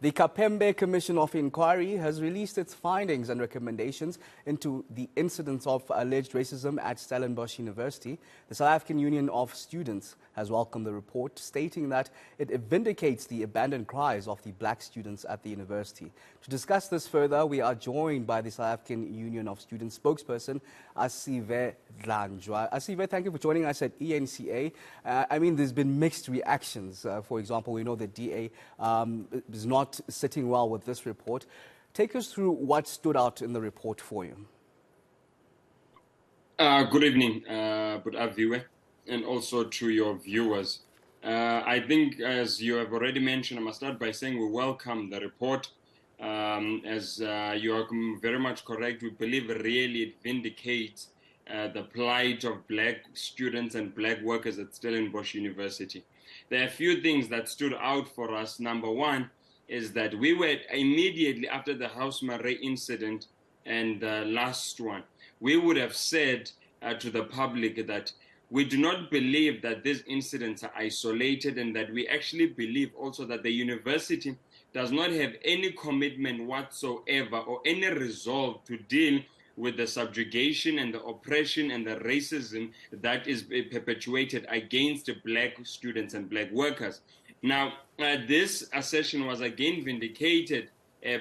The Khampepe Commission of Inquiry has released its findings and recommendations into the incidents of alleged racism at Stellenbosch University. The South African Union of Students has welcomed the report, stating that it vindicates the abandoned cries of the black students at the university. To discuss this further, we are joined by the South African Union of Students spokesperson, Asive Dlanjwa. Asive, thank you for joining us at ENCA. There's been mixed reactions. For example, we know the DA is not sitting well with this report. Take us through what stood out in the report for you. Good evening, Budaviwe, and also to your viewers. I think, as you have already mentioned, I must start by saying we welcome the report. As you are very much correct, we believe really it vindicates the plight of black students and black workers at Stellenbosch University. There are a few things that stood out for us. Number one is that we were immediately after the House Marais incident and the last one, we would have said to the public that we do not believe that these incidents are isolated, and that we actually believe also that the university does not have any commitment whatsoever or any resolve to deal with the subjugation and the oppression and the racism that is perpetuated against black students and black workers. Now, this assertion was again vindicated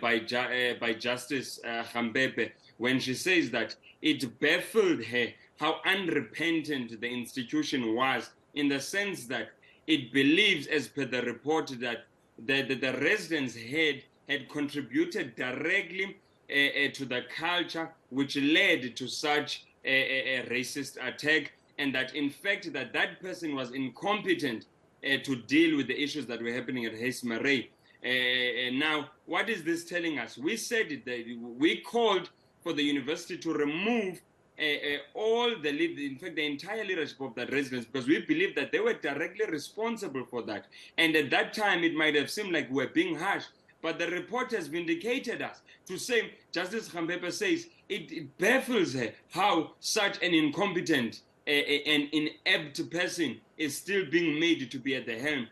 by Justice Khampepe when she says that it baffled her how unrepentant the institution was, in the sense that it believes, as per the report, that the residents had contributed directly to the culture which led to such a racist attack, and that in fact that person was incompetent to deal with the issues that were happening at House Marais. Now, what is this telling us? We said that we called for the university to remove the entire leadership of that residence, because we believe that they were directly responsible for that. And at that time, it might have seemed like we're being harsh, but the report has vindicated us to say, Justice Khampepe says, it baffles her how such an incompetent and inept person is still being made to be at the helm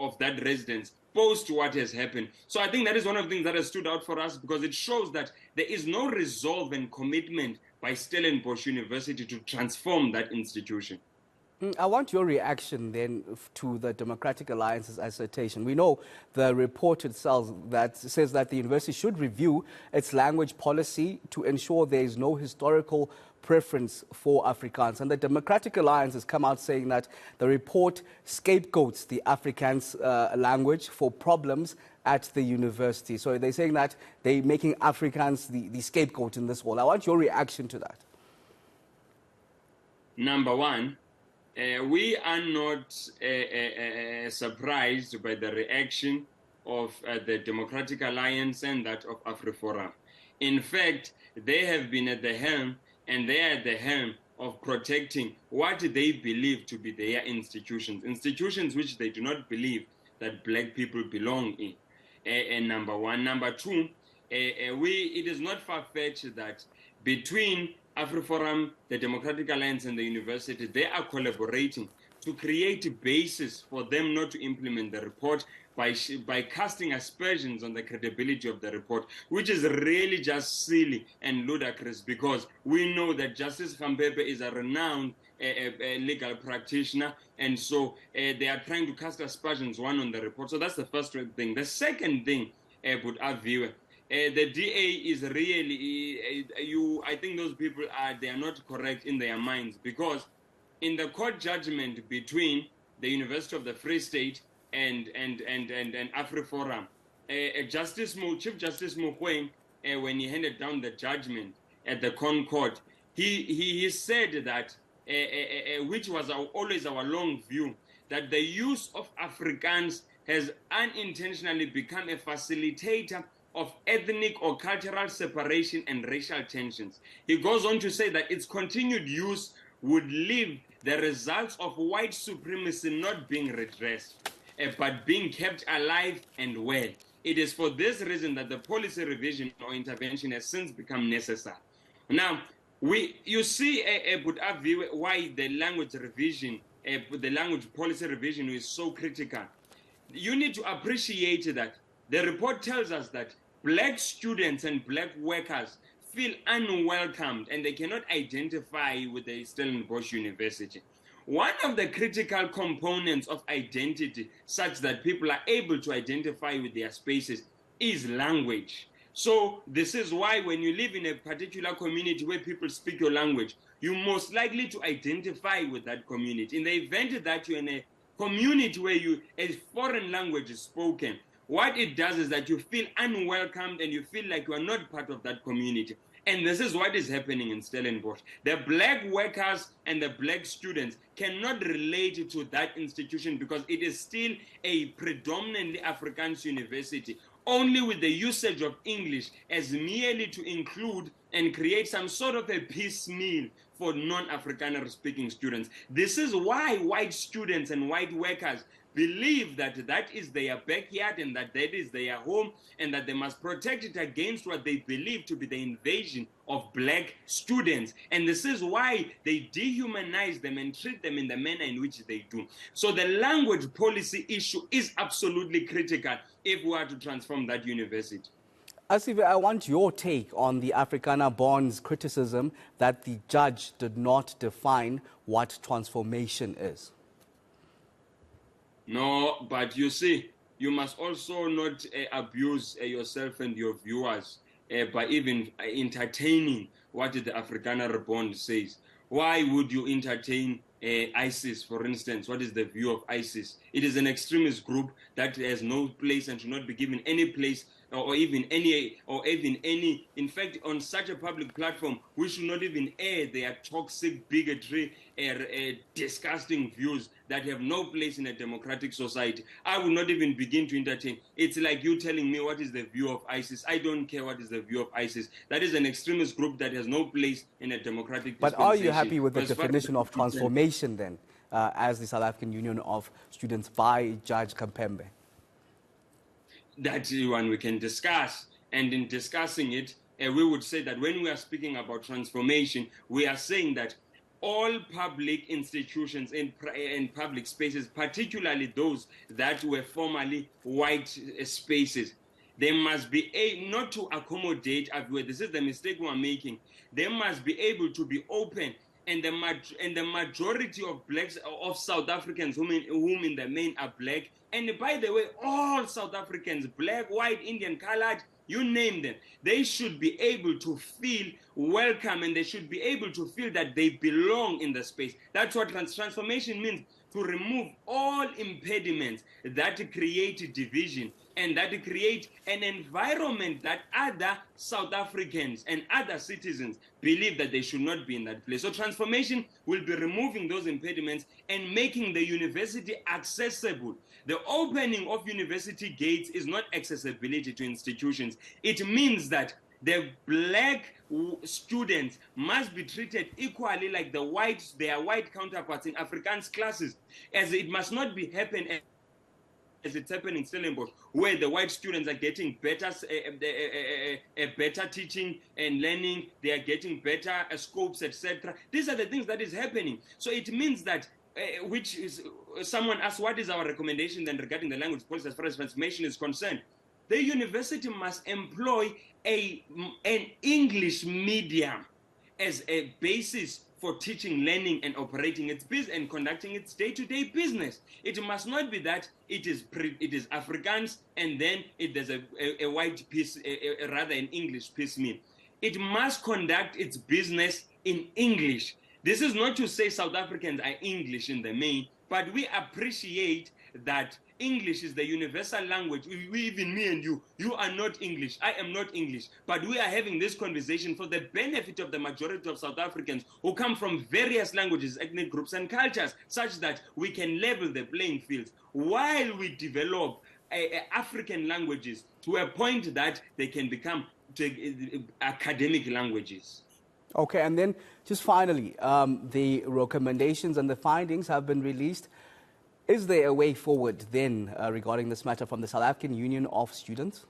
of that residence post what has happened. So I think that is one of the things that has stood out for us, because it shows that there is no resolve and commitment by Stellenbosch University to transform that institution. I want your reaction then to the Democratic Alliance's assertion. We know the report itself that says that the university should review its language policy to ensure there is no historical preference for Afrikaans. And the Democratic Alliance has come out saying that the report scapegoats the Afrikaans language for problems at the university. So they're saying that they're making Afrikaans the scapegoat in this whole. I want your reaction to that. Number one, we are not surprised by the reaction of the Democratic Alliance and that of AfriForum. In fact, they have been at the helm, and they are at the helm of protecting what they believe to be their institutions which they do not believe that black people belong in. Number one. Number two, it is not far-fetched that between AfriForum, the Democratic Alliance, and the university, they are collaborating to create a basis for them not to implement the report by casting aspersions on the credibility of the report, which is really just silly and ludicrous, because we know that Justice Khampepe is a renowned legal practitioner, and so they are trying to cast aspersions on the report. So that's the first thing. The second thing, the DA is really, I think those people they are not correct in their minds, because in the court judgment between the University of the Free State and AfriForum, Chief Justice Mogoeng, when he handed down the judgment at the Concord, he said that, which was always our long view, that the use of Afrikaans has unintentionally become a facilitator of ethnic or cultural separation and racial tensions. He goes on to say that its continued use would leave the results of white supremacy not being redressed, but being kept alive and well. It is for this reason that the policy revision or intervention has since become necessary. Now, you see why the language revision, the language policy revision is so critical. You need to appreciate that The report tells us that black students and black workers feel unwelcomed and they cannot identify with the Stellenbosch University. One of the critical components of identity, such that people are able to identify with their spaces, is language. So this is why when you live in a particular community where people speak your language, you're most likely to identify with that community. In the event that you're in a community where a foreign language is spoken, what it does is that you feel unwelcomed and you feel like you are not part of that community. And this is what is happening in Stellenbosch. The black workers and the black students cannot relate to that institution because it is still a predominantly Afrikaans university, only with the usage of English as merely to include and create some sort of a piecemeal for non-Afrikaner speaking students. This is why white students and white workers believe that that is their backyard and that is their home and that they must protect it against what they believe to be the invasion of black students. And this is why they dehumanize them and treat them in the manner in which they do. So the language policy issue is absolutely critical if we are to transform that university. Asive, I want your take on the Afrikaner Bond's criticism that the judge did not define what transformation is. No, but you see, you must also not abuse yourself and your viewers by even entertaining what the Afrikaner Bond says. Why would you entertain ISIS, for instance? What is the view of ISIS? It is an extremist group that has no place and should not be given any place or even any. In fact, on such a public platform, we should not even air their toxic bigotry, disgusting views that have no place in a democratic society. I will not even begin to entertain. It's like you telling me what is the view of ISIS. I don't care what is the view of ISIS. That is an extremist group that has no place in a democratic dispensation. But are you happy with the definition of transformation then, as the South African Union of Students by Judge Khampepe? That one we can discuss, and in discussing it, we would say that when we are speaking about transformation, we are saying that all public institutions and public spaces, particularly those that were formerly white spaces, they must be not to accommodate everywhere. This is the mistake we are making. They must be able to be open. And the majority of blacks, of South Africans, whom in the main are black, and by the way, all South Africans, black, white, Indian, colored, you name them, they should be able to feel welcome and they should be able to feel that they belong in the space. That's what transformation means, to remove all impediments that create division and that create an environment that other South Africans and other citizens believe that they should not be in that place. So transformation will be removing those impediments and making the university accessible. The opening of university gates is not accessibility to institutions. It means that the black students must be treated equally like their white counterparts in Afrikaans classes, as it must not be happen as it's happening in Stellenbosch, where the white students are getting better teaching and learning, they are getting better scopes, etc. These are the things that is happening. So it means that, which is, someone asked, what is our recommendation then regarding the language policy as far as transformation is concerned? The university must employ an English medium as a basis for teaching, learning, and operating its business and conducting its day-to-day business. It must not be that it is Afrikaans and then there's a white piece, rather an English piecemeal. It must conduct its business in English. This is not to say South Africans are English in the main, but we appreciate that English is the universal language. We, even me and you are not English. I am not English. But we are having this conversation for the benefit of the majority of South Africans who come from various languages, ethnic groups, and cultures, such that we can level the playing fields while we develop African languages to a point that they can become academic languages. Okay, and then just finally, the recommendations and the findings have been released. Is there a way forward then regarding this matter from the South African Union of Students?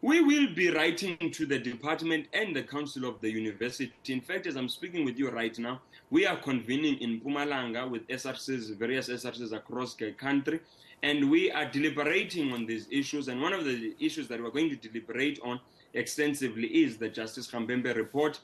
We will be writing to the department and the council of the university. In fact, as I'm speaking with you right now, we are convening in Mpumalanga with SRCs, various SRCs across the country, and we are deliberating on these issues. And one of the issues that we're going to deliberate on extensively is the Justice Khampepe report.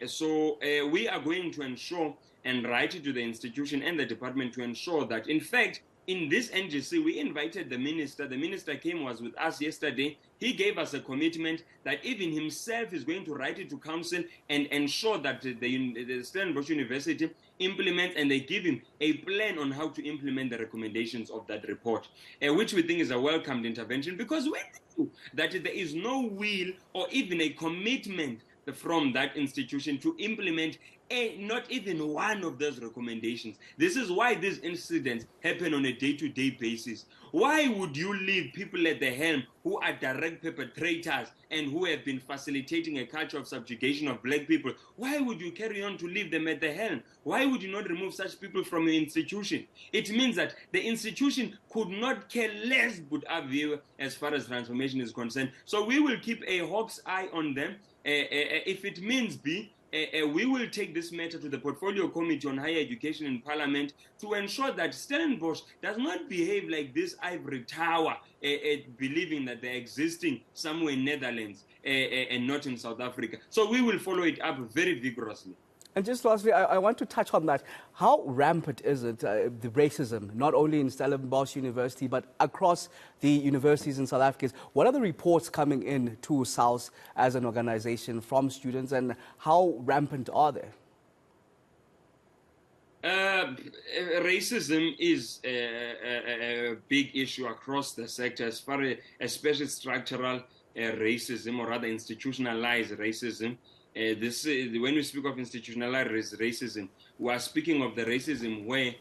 So we are going to ensure and write to the institution and the department to ensure that, in fact, in this NGC, we invited the minister. The minister was with us yesterday. He gave us a commitment that even himself is going to write it to council and ensure that the Stellenbosch University implements, and they give him a plan on how to implement the recommendations of that report, which we think is a welcomed intervention, because we know that there is no will or even a commitment from that institution to implement not even one of those recommendations. This is why these incidents happen on a day-to-day basis. Why would you leave people at the helm who are direct perpetrators and who have been facilitating a culture of subjugation of black people? Why would you carry on to leave them at the helm? Why would you not remove such people from your institution? It means that the institution could not care less as far as transformation is concerned. So we will keep a hawk's eye on them. If it means we will take this matter to the Portfolio Committee on Higher Education in Parliament to ensure that Stellenbosch does not behave like this ivory tower, believing that they're existing somewhere in Netherlands and not in South Africa. So we will follow it up very vigorously. And just lastly, I want to touch on that. How rampant is it, the racism, not only in Stellenbosch University, but across the universities in South Africa? What are the reports coming in to SALS as an organization from students, and how rampant are they? Racism is a big issue across the sector, as far as especially structural racism, or rather institutionalized racism. When we speak of institutionalized racism, we are speaking of the racism where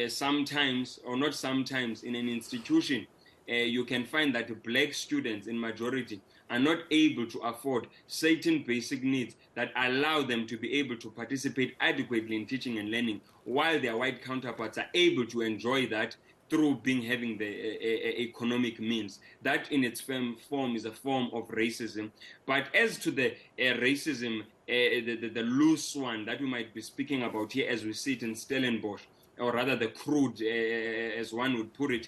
sometimes, or not sometimes, in an institution, you can find that black students in majority are not able to afford certain basic needs that allow them to be able to participate adequately in teaching and learning, while their white counterparts are able to enjoy that through having the economic means. That in its form is a form of racism. But as to the racism, the loose one that we might be speaking about here as we see it in Stellenbosch, or rather the crude, as one would put it,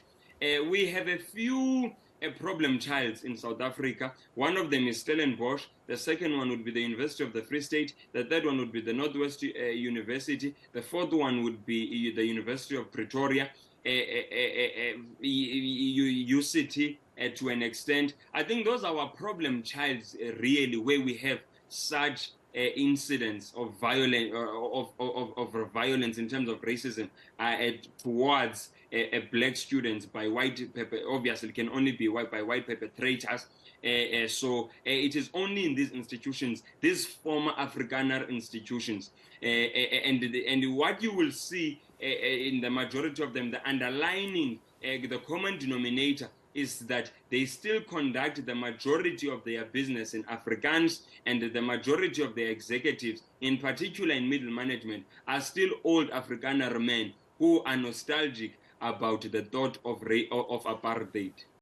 we have a few problem childs in South Africa. One of them is Stellenbosch. The second one would be the University of the Free State. The third one would be the Northwest University. The fourth one would be the University of Pretoria. UCT to an extent. I think those are our problem childs, really, where we have such incidents of violence, of violence in terms of racism towards black students by white obviously can only be by white perpetrators. So it is only in these institutions, these former Afrikaner institutions, and what you will see in the majority of them, the underlining, the common denominator is that they still conduct the majority of their business in Afrikaans, and the majority of their executives, in particular in middle management, are still old Afrikaner men who are nostalgic about the thought of apartheid.